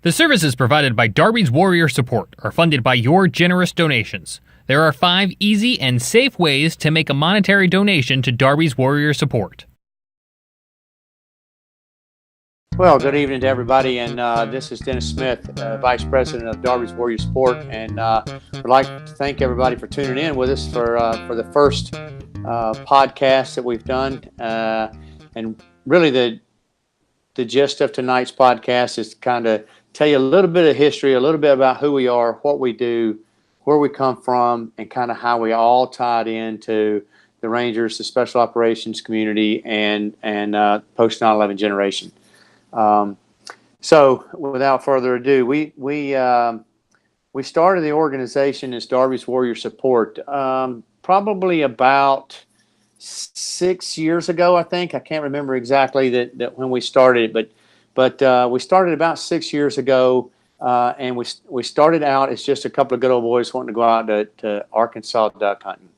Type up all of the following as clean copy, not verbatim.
The services provided by Darby's Warrior Support are funded by your generous donations. There are 5 easy and safe ways to make a monetary donation to Darby's Warrior Support. Well, good evening to everybody, and this is Dennis Smith, Vice President of Darby's Warrior Support, and would like to thank everybody for tuning in with us for the first podcast that we've done. And really the gist of tonight's podcast is to kind of tell you a little bit of history, a little bit about who we are, what we do, where we come from, and kind of how we all tied into the Rangers, the Special Operations community, and post 9/11 generation. So without further ado, we started the organization as Darby's Warrior Support probably about 6 years ago, I think. I can't remember exactly that when we started it, but we started about 6 years ago, and we started out as just a couple of good old boys wanting to go out to Arkansas duck hunting.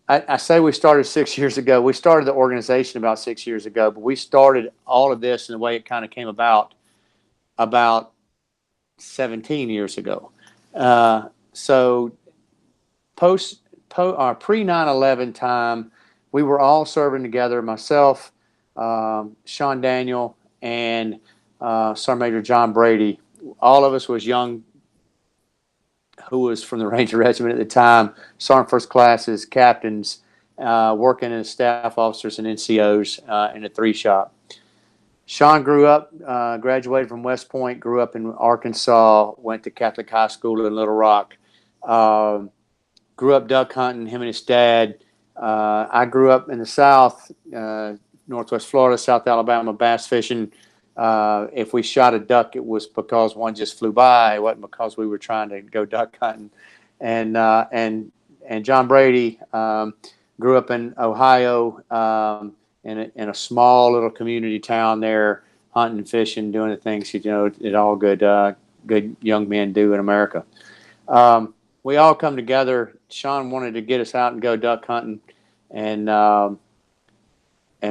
I say we started 6 years ago. We started the organization about 6 years ago, but we started all of this in the way it kind of came about 17 years ago. So pre 9/11 time, we were all serving together. Myself, Sean Daniel, and Sergeant Major John Brady. All of us was young, who was from the Ranger Regiment at the time, Sergeant First Classes, captains, working as staff officers and NCOs in a 3 shop. Sean grew up, graduated from West Point, grew up in Arkansas, went to Catholic High School in Little Rock, grew up duck hunting, him and his dad. I grew up in the South, Northwest Florida, South Alabama, bass fishing. If we shot a duck, it was because one just flew by. It wasn't because we were trying to go duck hunting. And John Brady grew up in Ohio, in a small little community town there, hunting and fishing, doing the things that all good young men do in America. We all come together. Sean wanted to get us out and go duck hunting, and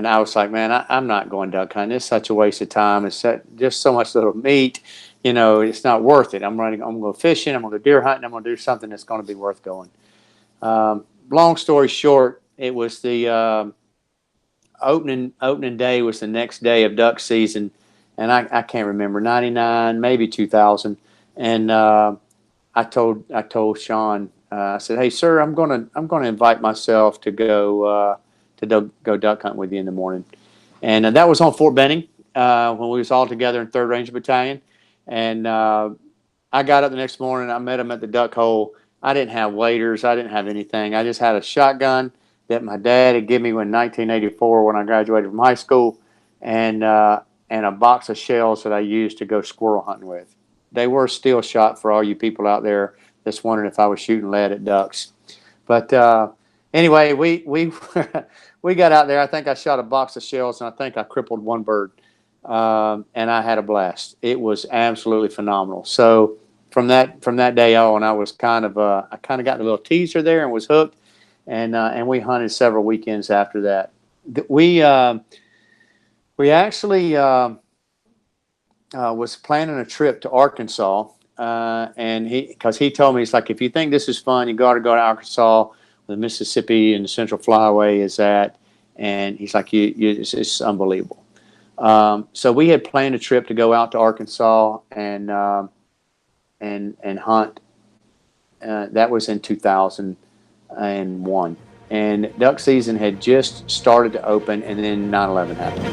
I was like, man, I'm not going duck hunting. It's such a waste of time. It's just so much little meat. It's not worth it. I'm going to go fishing. I'm going to go deer hunting. I'm going to do something that's going to be worth going. Long story short, it was the opening day was the next day of duck season, and I can't remember, 99, maybe 2000. And I told Sean, I said, hey, sir, I'm going to invite myself to go duck hunting with you in the morning. And that was on Fort Benning when we was all together in 3rd Ranger Battalion. And I got up the next morning. I met him at the duck hole. I didn't have waders. I didn't have anything. I just had a shotgun that my dad had given me in 1984 when I graduated from high school, and a box of shells that I used to go squirrel hunting with. They were steel shot for all you people out there that's wondering if I was shooting lead at ducks. But anyway, we we got out there. I think I shot a box of shells, and I think I crippled one bird. And I had a blast. It was absolutely phenomenal. So from that day on, I was I kind of got a little teaser there and was hooked. And we hunted several weekends after that. We actually was planning a trip to Arkansas, and because he told me, it's like, if you think this is fun, you got to go to Arkansas. The Mississippi and the Central Flyway is at, and he's like, it's unbelievable. So we had planned a trip to go out to Arkansas and hunt. That was in 2001, and duck season had just started to open, and then 9/11 happened.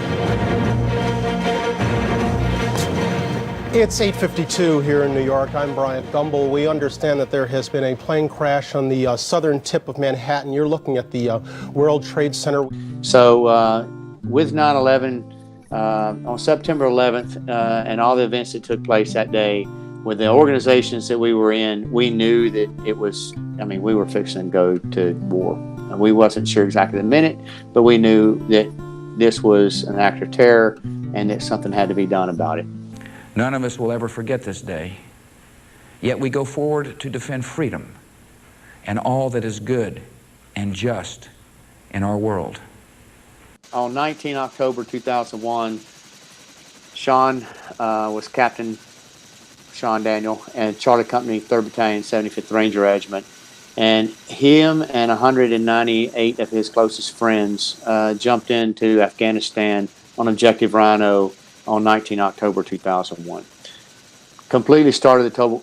It's 8:52 here in New York. I'm Bryant Gumbel. We understand that there has been a plane crash on the southern tip of Manhattan. You're looking at the World Trade Center. So with 9/11, on September 11th, and all the events that took place that day, with the organizations that we were in, we knew that it was, we were fixing to go to war. And we wasn't sure exactly the minute, but we knew that this was an act of terror and that something had to be done about it. None of us will ever forget this day, yet we go forward to defend freedom and all that is good and just in our world. On 19 October 2001, Sean was Captain Sean Daniel, and Charlie Company, 3rd Battalion, 75th Ranger Regiment. And him and 198 of his closest friends jumped into Afghanistan on Objective Rhino on 19 October 2001. Completely started the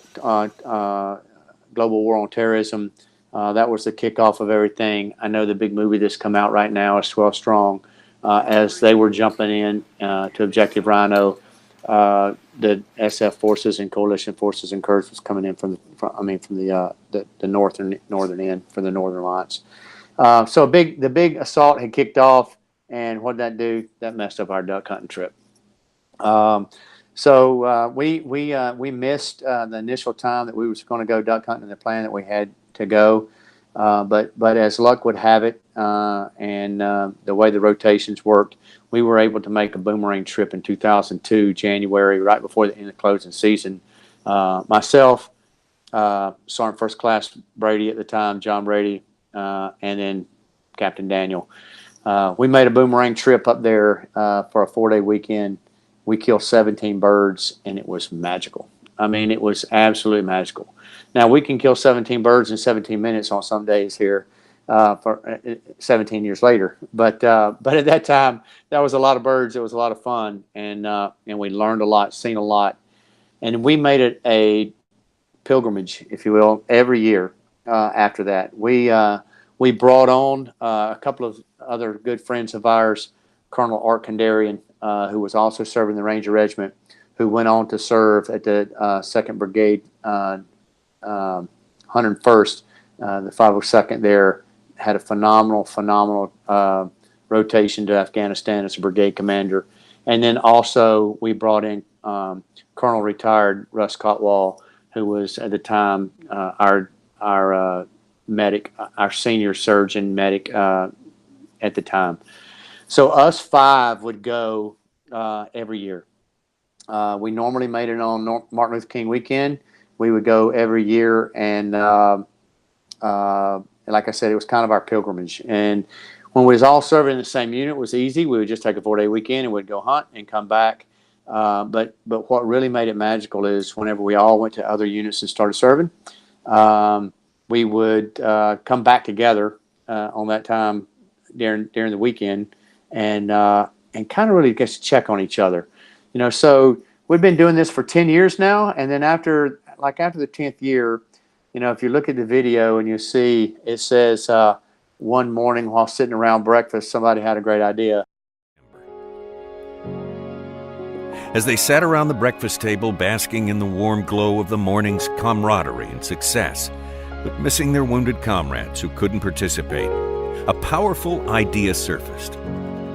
global war on terrorism. That was the kickoff of everything. I know the big movie that's come out right now is 12 Strong. As they were jumping in to Objective Rhino, the SF forces and coalition forces and Kurds was coming in from the northern end for the Northern Alliance. So the big assault had kicked off, and what did that do? That messed up our duck hunting trip. So we missed the initial time that we was going to go duck hunting, the plan that we had to go. But as luck would have it, and the way the rotations worked, we were able to make a boomerang trip in 2002, January, right before the end of closing season. Myself, Sergeant First Class Brady at the time, John Brady, and then Captain Daniel. We made a boomerang trip up there for a 4-day weekend. We killed 17 birds, and it was magical. I mean, it was absolutely magical. Now, we can kill 17 birds in 17 minutes on some days here for 17 years later. But at that time, that was a lot of birds. It was a lot of fun, and we learned a lot, seen a lot. And we made it a pilgrimage, if you will, every year after that. We brought on a couple of other good friends of ours, Colonel Art Kandarian, who was also serving the Ranger Regiment, who went on to serve at the 2nd Brigade, 101st, the 502nd there, had a phenomenal rotation to Afghanistan as a brigade commander. And then also we brought in Colonel retired Russ Cotwall, who was at the time our medic, our senior surgeon medic at the time. So us 5 would go every year. We normally made it on Martin Luther King weekend. We would go every year, and like I said, it was kind of our pilgrimage. And when we was all serving in the same unit, it was easy. We would just take a 4-day weekend and we'd go hunt and come back. But what really made it magical is whenever we all went to other units and started serving, we would come back together on that time during the weekend and kind of really just check on each other. You know, so we've been doing this for 10 years now, and then after the 10th year, you know, if you look at the video and you see it says one morning while sitting around breakfast, somebody had a great idea. As they sat around the breakfast table, basking in the warm glow of the morning's camaraderie and success, but missing their wounded comrades who couldn't participate, a powerful idea surfaced.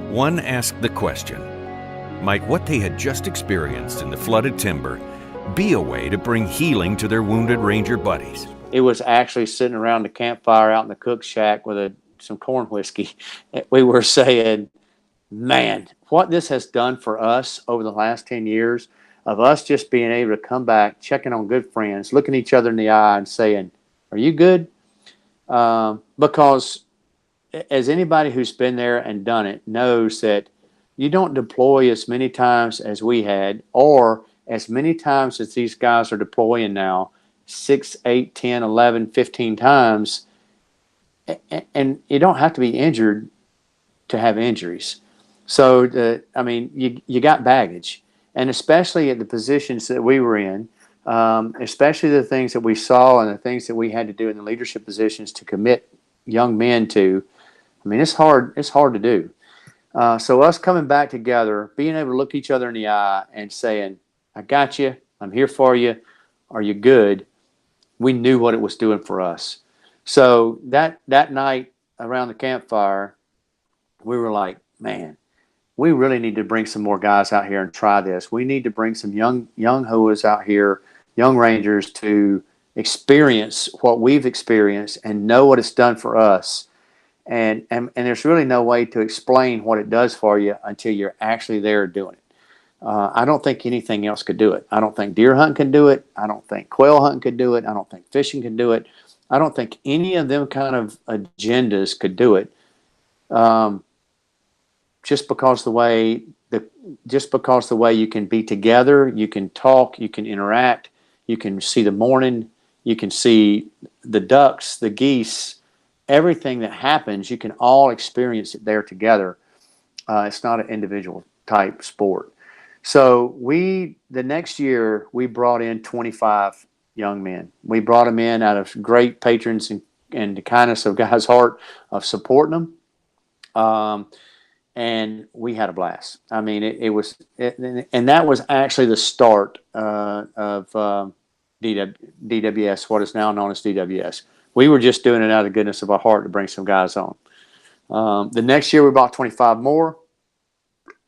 One asked the question, might what they had just experienced in the flooded timber be a way to bring healing to their wounded Ranger buddies? It was actually sitting around the campfire out in the cook shack with some corn whiskey. We were saying, man, what this has done for us over the last 10 years of us just being able to come back, checking on good friends, looking each other in the eye and saying, are you good? Because as anybody who's been there and done it knows that you don't deploy as many times as we had, or as many times as these guys are deploying now, 6, 8, 10, 11, 15 times, and you don't have to be injured to have injuries. So, you got baggage, and especially at the positions that we were in, especially the things that we saw and the things that we had to do in the leadership positions to commit young men to. I mean, it's hard to do. So us coming back together, being able to look each other in the eye and saying, I got you, I'm here for you, are you good? We knew what it was doing for us. So that night around the campfire, we were like, man, we really need to bring some more guys out here and try this. We need to bring some young hoas out here, young Rangers, to experience what we've experienced and know what it's done for us. And there's really no way to explain what it does for you until you're actually there doing it. I don't think anything else could do it. I don't think deer hunting can do it. I don't think quail hunting could do it. I don't think fishing can do it. I don't think any of them kind of agendas could do it. Just because the way just because the way you can be together, you can talk, you can interact, you can see the morning, you can see the ducks, the geese, everything that happens, you can all experience it there together. It's not an individual type sport. So the next year, we brought in 25 young men. We brought them in out of great patrons and the kindness of God's heart of supporting them. And we had a blast. I mean, and that was actually the start of DWS, what is now known as DWS. We were just doing it out of the goodness of our heart to bring some guys on. The next year, we brought 25 more.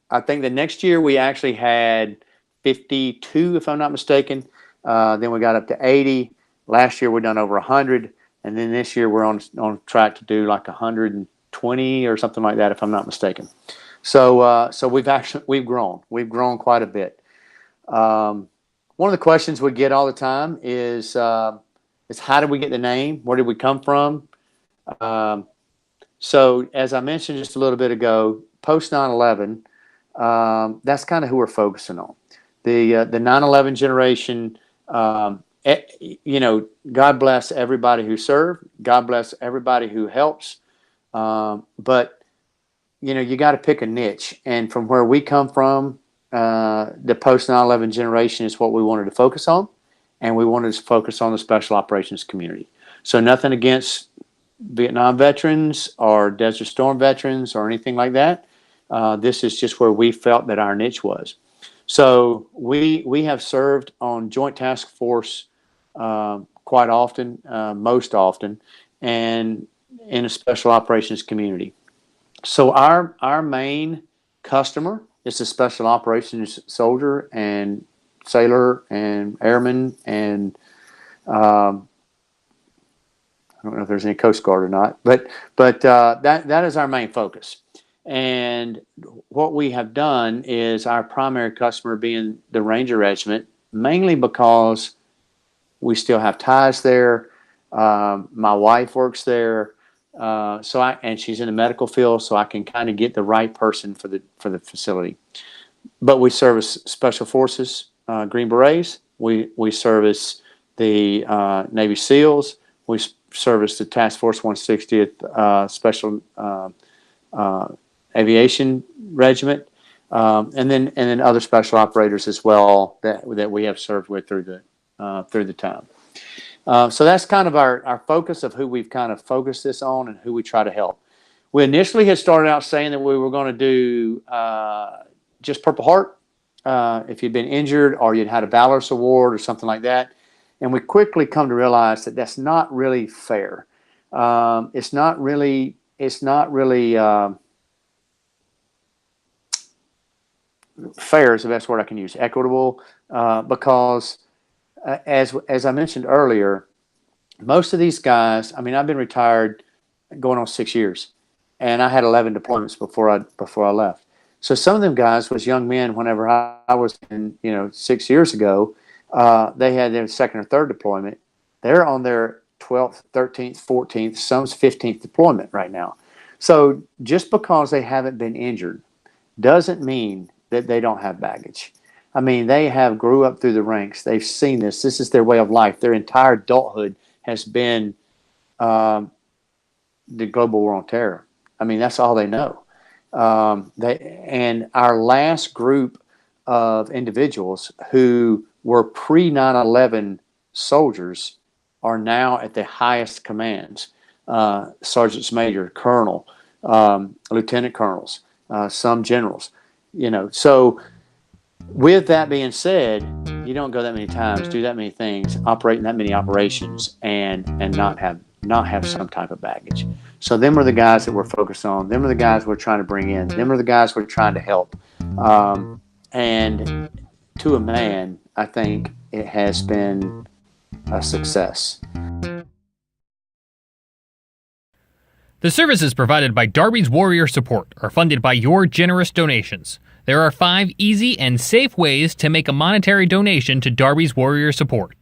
I think the next year we actually had 52, if I'm not mistaken. Then we got up to 80. Last year we done over 100, and then this year we're on track to do like 120 or something like that, if I'm not mistaken. So we've grown quite a bit. One of the questions we get all the time is how did we get the name? Where did we come from? So as I mentioned just a little bit ago, post 9/11, that's kind of who we're focusing on. The 9/11 generation. God bless everybody who served. God bless everybody who helps. But you got to pick a niche. And from where we come from, the post 9/11 generation is what we wanted to focus on, and we wanted to focus on the special operations community. So nothing against Vietnam veterans or Desert Storm veterans or anything like that. This is just where we felt that our niche was. So we have served on Joint Task Force quite often, most often, and in a special operations community. So our main customer is the special operations soldier and sailor and airman, and I don't know if there's any Coast Guard or not, but that is our main focus. And what we have done is our primary customer being the Ranger Regiment, mainly because we still have ties there. My wife works there, and she's in the medical field, so I can kind of get the right person for the facility. But we service Special Forces, Green Berets. We service the Navy SEALs. We service the Task Force 160th Special Aviation Regiment, and then other special operators as well that we have served with through the time. So that's kind of our focus of who we've kind of focused this on and who we try to help. We initially had started out saying that we were going to do just Purple Heart if you'd been injured or you'd had a Valorous Award or something like that. And we quickly come to realize that that's not really fair. It's not really fair is the best word I can use. Equitable, because as I mentioned earlier, most of these guys. I mean, I've been retired going on 6 years, and I had 11 deployments before I left. So some of them guys was young men. Whenever I was in, 6 years ago, they had their second or third deployment. They're on their 12th, 13th, 14th, some's 15th deployment right now. So just because they haven't been injured doesn't mean that they don't have baggage. I mean, they have grew up through the ranks. They've seen this. This is their way of life. Their entire adulthood has been the global war on terror. I mean, that's all they know. And our last group of individuals who were pre-9/11 soldiers are now at the highest commands, sergeants major, colonel, lieutenant colonels, some generals. So with that being said, you don't go that many times, do that many things, operate in that many operations, and not have some type of baggage. So them are the guys that we're focused on. Them are the guys we're trying to bring in. Them are the guys we're trying to help. And to a man, I think it has been a success. The services provided by Darby's Warrior Support are funded by your generous donations. There are 5 easy and safe ways to make a monetary donation to Darby's Warrior Support.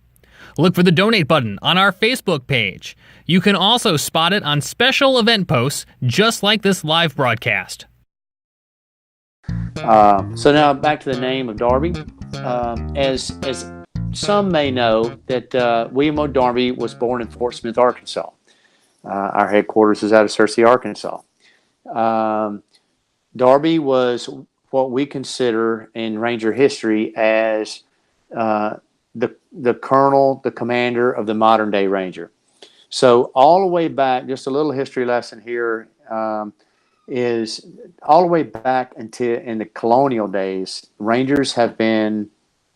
Look for the donate button on our Facebook page. You can also spot it on special event posts just like this live broadcast. So now back to the name of Darby. As some may know, that William O. Darby was born in Fort Smith, Arkansas. Our headquarters is out of Searcy, Arkansas. Um, Darby was what we consider in Ranger history as uh, the colonel, the commander of the modern day Ranger. So all the way back, just a little history lesson here, is all the way back until in the colonial days, Rangers have been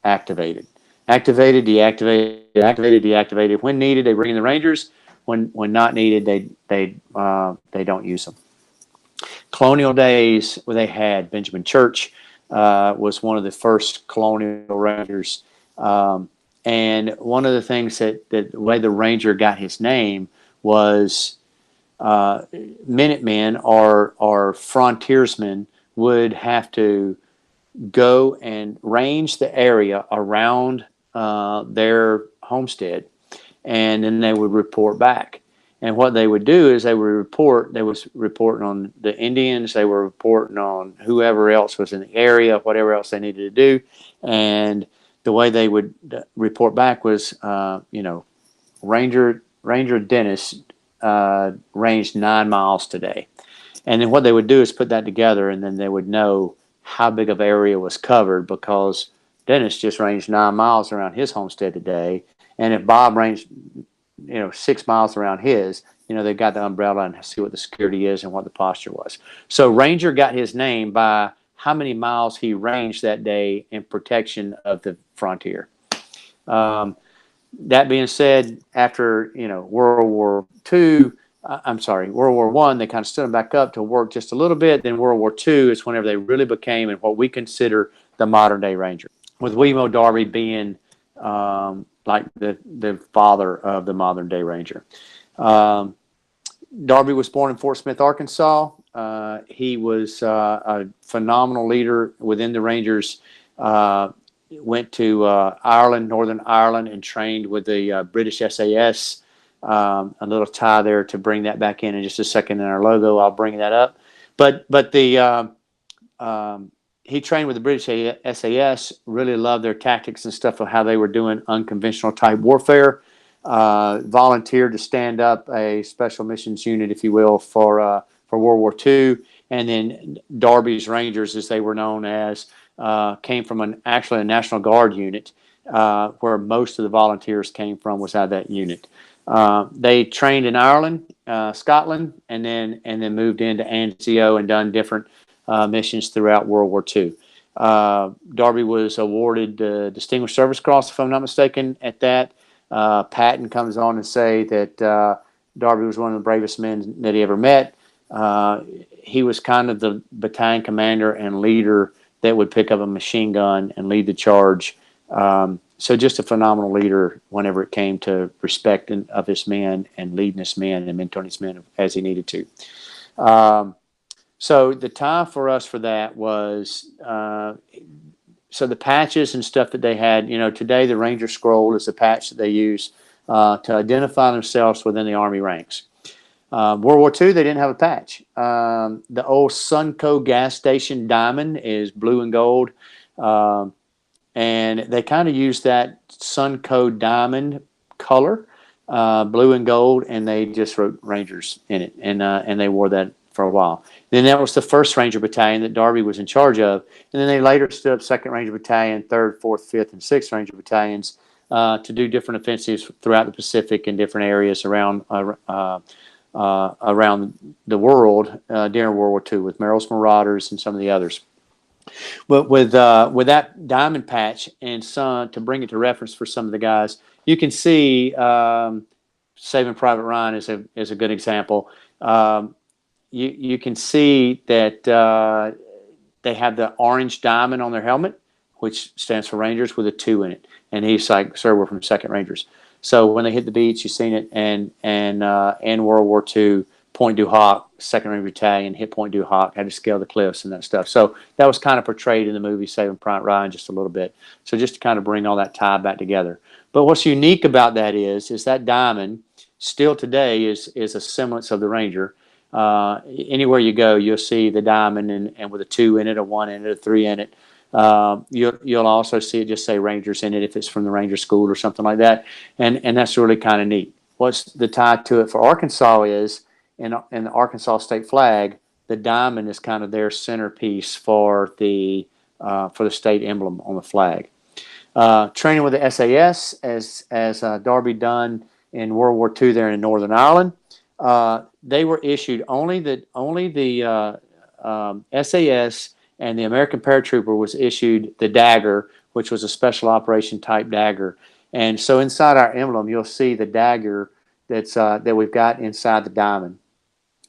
activated, deactivated. When needed, they bring in the Rangers. When not needed, they don't use them. Colonial days, where they had Benjamin Church, was one of the first colonial Rangers. And one of the things that the way the Ranger got his name was Minutemen or frontiersmen would have to go and range the area around their homestead, and then they would report back. And what they would do is they was reporting on the Indians, they were reporting on whoever else was in the area, whatever else they needed to do. And the way they would report back was, Ranger Dennis ranged 9 miles today. And then what they would do is put that together, and then they would know how big of area was covered, because Dennis just ranged 9 miles around his homestead today. And if Bob ranged, 6 miles around his, they've got the umbrella and see what the security is and what the posture was. So Ranger got his name by how many miles he ranged that day in protection of the frontier. That being said, after World War II, World War I, they kind of stood them back up to work just a little bit. Then World War II is whenever they really became and what we consider the modern day Ranger, with William O. Darby being like the father of the modern day Ranger. Darby was born in Fort Smith, Arkansas. He was a phenomenal leader within the Rangers. Went to Ireland, Northern Ireland, and trained with the British SAS. A little tie there to bring that back in just a second in our logo. I'll bring that up. But he trained with the British SAS, really loved their tactics and stuff of how they were doing unconventional type warfare. Volunteered to stand up a special missions unit, if you will, for World War II. And then Darby's Rangers, as they were known as, came from actually a National Guard unit, where most of the volunteers came from, was out of that unit. They trained in Ireland, Scotland, and then moved into Anzio and done different missions throughout World War II. Darby was awarded the Distinguished Service Cross, if I'm not mistaken, at that. Patton comes on and say that Darby was one of the bravest men that he ever met. He was kind of the battalion commander and leader that would pick up a machine gun and lead the charge. So just a phenomenal leader whenever it came to respect of his men and leading his men and mentoring his men as he needed to. So the time for us for that was, so the patches and stuff that they had, today the Ranger Scroll is the patch that they use to identify themselves within the Army ranks. World War II, they didn't have a patch. The old Sunco gas station diamond is blue and gold. And they kind of used that Sunco diamond color, blue and gold, and they just wrote Rangers in it. And they wore that for a while. Then that was the 1st Ranger Battalion that Darby was in charge of. And then they later stood up 2nd Ranger Battalion, 3rd, 4th, 5th, and 6th Ranger Battalions to do different offensives throughout the Pacific and different areas around the world during World War II, with Merrill's Marauders and some of the others. But with that diamond patch, and to bring it to reference for some of the guys, you can see Saving Private Ryan is a good example. You can see that they have the orange diamond on their helmet, which stands for Rangers, with a 2 in it. And he's like, "Sir, we're from 2nd Rangers." So when they hit the beach, you've seen it. And in World War II, Point du Hoc, 2nd Ranger Battalion, hit Point du Hoc, had to scale the cliffs and that stuff. So that was kind of portrayed in the movie Saving Private Ryan just a little bit. So just to kind of bring all that tie back together. But what's unique about that is that diamond still today is a semblance of the Ranger. Anywhere you go, you'll see the diamond and with a 2 in it, a 1 in it, a 3 in it. You'll also see it just say Rangers in it if it's from the Ranger School or something like that, and that's really kind of neat. What's the tie to it for Arkansas is in the Arkansas state flag, the diamond is kind of their centerpiece for the state emblem on the flag. Training with the SAS as Darby done in World War II there in Northern Ireland. They were issued only the SAS and the American paratrooper was issued the dagger, which was a special operation type dagger. And so inside our emblem, you'll see the dagger that we've got inside the diamond.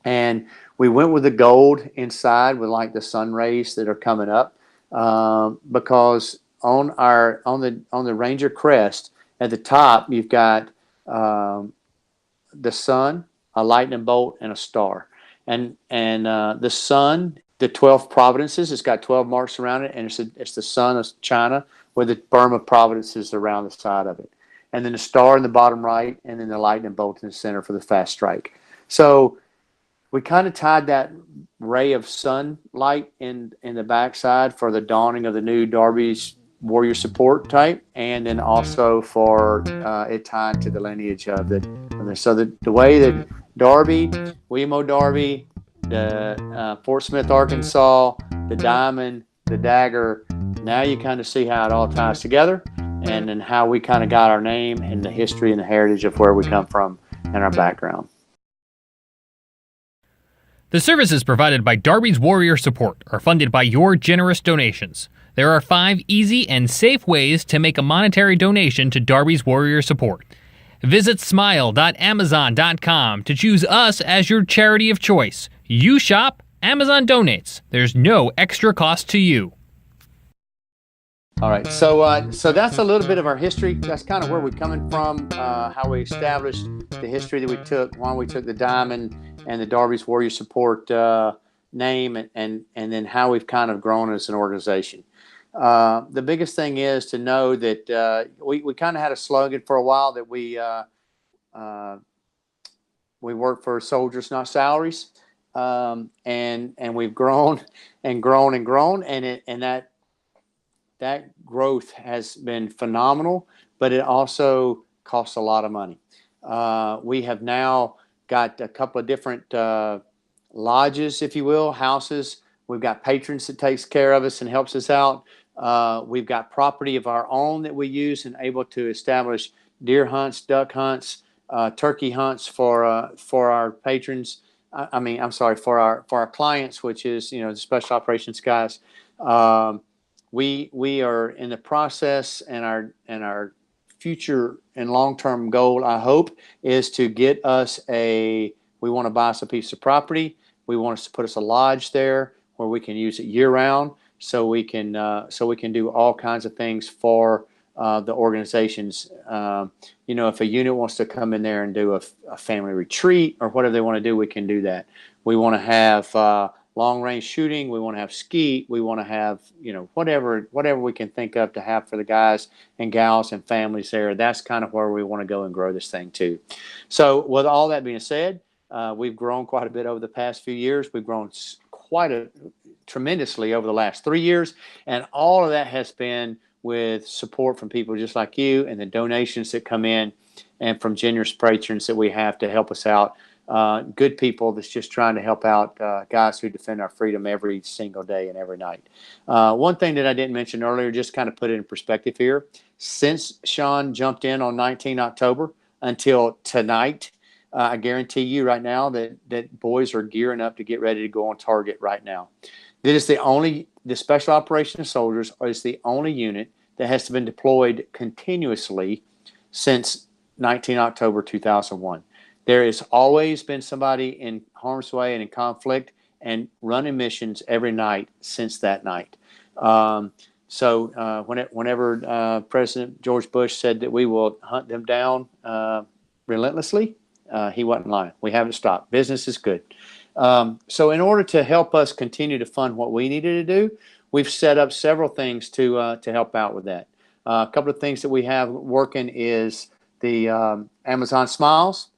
And we went with the gold inside with like the sun rays that are coming up, because on the Ranger crest at the top you've got the sun, a lightning bolt, and a star. And the sun, the 12 providences, it's got 12 marks around it, and it's the sun of China with the Burma providences around the side of it. And then the star in the bottom right, and then the lightning bolt in the center for the fast strike. So we kind of tied that ray of sunlight in the backside for the dawning of the new Darby's warrior support type, and then also for it tied to the lineage of it. So the way that Darby, William O. Darby, the Fort Smith, Arkansas, the diamond, the dagger, now you kind of see how it all ties together, and then how we kind of got our name and the history and the heritage of where we come from and our background. The services provided by Darby's Warrior Support are funded by your generous donations. There are 5 easy and safe ways to make a monetary donation to Darby's Warrior Support. Visit smile.amazon.com to choose us as your charity of choice. You shop, Amazon donates. There's no extra cost to you. All right, so that's a little bit of our history. That's kind of where we're coming from, how we established the history that we took, why we took the diamond and the Darby's Warrior Support name, and then how we've kind of grown as an organization. The biggest thing is to know that we kind of had a slogan for a while that we work for soldiers, not salaries, and we've grown and grown and grown, and that growth has been phenomenal, but it also costs a lot of money. We have now got a couple of different lodges, if you will, houses. We've got patrons that takes care of us and helps us out. We've got property of our own that we use and able to establish deer hunts, duck hunts, turkey hunts for our patrons. For our clients, which is the special operations guys. We are in the process, and our future and long-term goal, I hope, is to get us we want to buy us a piece of property. We want us to put us a lodge there where we can use it year-round, so we can do all kinds of things for the organizations. If a unit wants to come in there and do a family retreat or whatever they want to do, we can do that. We want to have long-range shooting. We want to have skeet. We want to have, whatever we can think of to have for the guys and gals and families there. That's kind of where we want to go and grow this thing too. So with all that being said, we've grown quite a bit over the past few years. We've grown tremendously over the last 3 years, and all of that has been with support from people just like you, and the donations that come in, and from generous patrons that we have to help us out. Good people that's just trying to help out guys who defend our freedom every single day and every night. One thing that I didn't mention earlier, just kind of put it in perspective here, since Sean jumped in on 19 October until tonight, I guarantee you right now that boys are gearing up to get ready to go on target right now. The Special Operations Soldiers is the only unit that has been deployed continuously since 19 October 2001. There has always been somebody in harm's way and in conflict and running missions every night since that night. Whenever President George Bush said that we will hunt them down relentlessly, he wasn't lying. We haven't stopped. Business is good. So in order to help us continue to fund what we needed to do, we've set up several things to help out with that. A couple of things that we have working is the Amazon Smiles.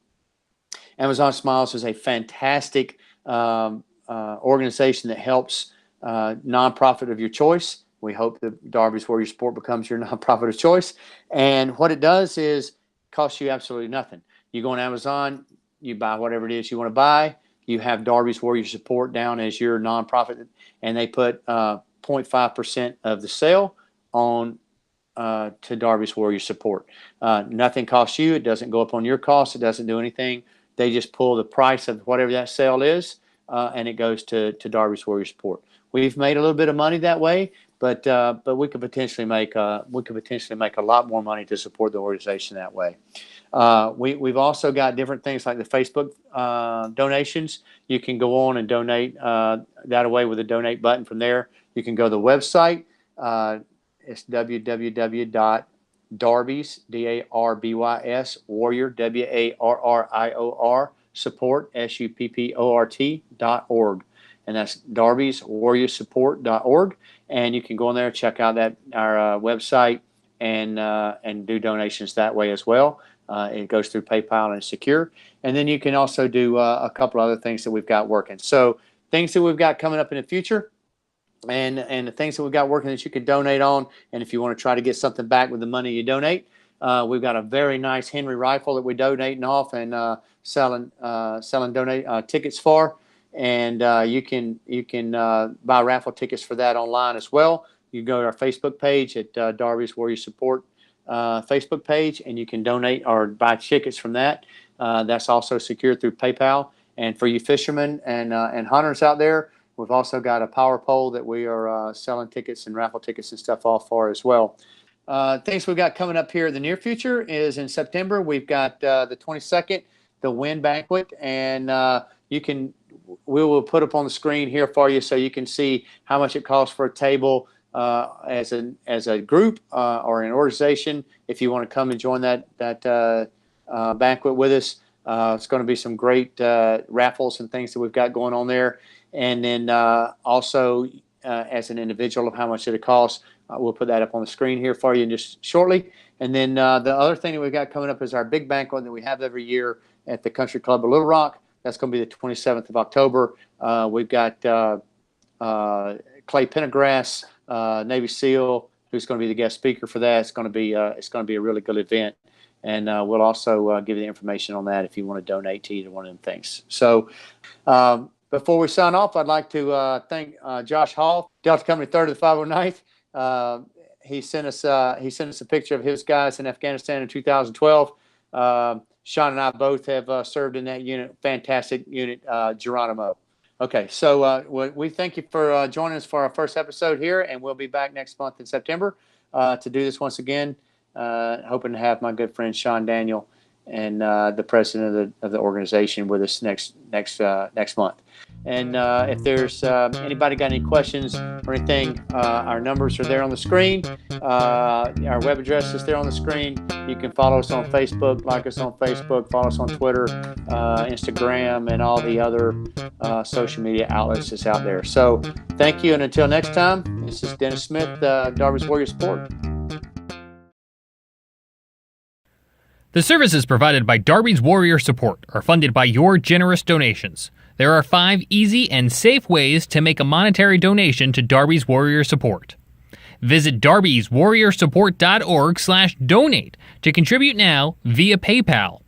Amazon Smiles is a fantastic organization that helps nonprofit of your choice. We hope that Darby's Warrior Support becomes your nonprofit of choice. And what it does is costs you absolutely nothing. You go on Amazon, you buy whatever it is you want to buy. You have Darby's Warrior Support down as your nonprofit, and they put 0.5% of the sale on to Darby's Warrior Support. Nothing costs you. It doesn't go up on your cost. It doesn't do anything. They just pull the price of whatever that sale is, and it goes to Darby's Warrior Support. We've made a little bit of money that way, but we could potentially make a lot more money to support the organization that way. We've also got different things like the Facebook donations. You can go on and donate that away with a donate button from there. You can go to the website. It's www.darbys, D-A-R-B-Y-S, warrior, W-A-R-R-I-O-R, support, SUPPORT.org. And that's Darbys Warrior Support.org. And you can go in there, check out our website, and do donations that way as well. It goes through PayPal and it's secure. And then you can also do a couple other things that we've got working. So things that we've got coming up in the future, and the things that we've got working that you can donate on. And if you want to try to get something back with the money you donate, we've got a very nice Henry rifle that we're donating off and selling tickets for. And you can buy raffle tickets for that online as well. You go to our Facebook page at Darby's Warrior Support Facebook page, and you can donate or buy tickets from that. That's also secured through PayPal. And for you fishermen and hunters out there, we've also got a power pole that we are selling tickets and raffle tickets and stuff off for as well. Things we've got coming up here in the near future is in September. We've got the 22nd, the Wind Banquet, and we will put up on the screen here for you so you can see how much it costs for a table as a group or an organization. If you want to come and join that banquet with us, it's going to be some great raffles and things that we've got going on there. And then also as an individual of how much it costs, we'll put that up on the screen here for you just shortly. And then the other thing that we've got coming up is our big banquet that we have every year at the Country Club of Little Rock. That's going to be the 27th of October. We've got Clay Pendergrass, Navy SEAL, who's going to be the guest speaker for that. It's going to be a really good event, and we'll also give you the information on that if you want to donate to either one of them things. So before we sign off, I'd like to thank Josh Hall, Delta Company 3rd of the 509th. He sent us a picture of his guys in Afghanistan in 2012. Sean and I both have served in that unit. Fantastic unit, Geronimo. Okay, so we thank you for joining us for our first episode here, and we'll be back next month in September to do this once again. Hoping to have my good friend Sean Daniel and the president of the organization with us next month. And if there's anybody got any questions or anything, our numbers are there on the screen. Our web address is there on the screen. You can follow us on Facebook, like us on Facebook, follow us on Twitter, Instagram, and all the other social media outlets that's out there. So thank you, and until next time, this is Dennis Smith, Darby's Warrior Support. The services provided by Darby's Warrior Support are funded by your generous donations. There are 5 easy and safe ways to make a monetary donation to Darby's Warrior Support. Visit darbyswarriorsupport.org/donate to contribute now via PayPal.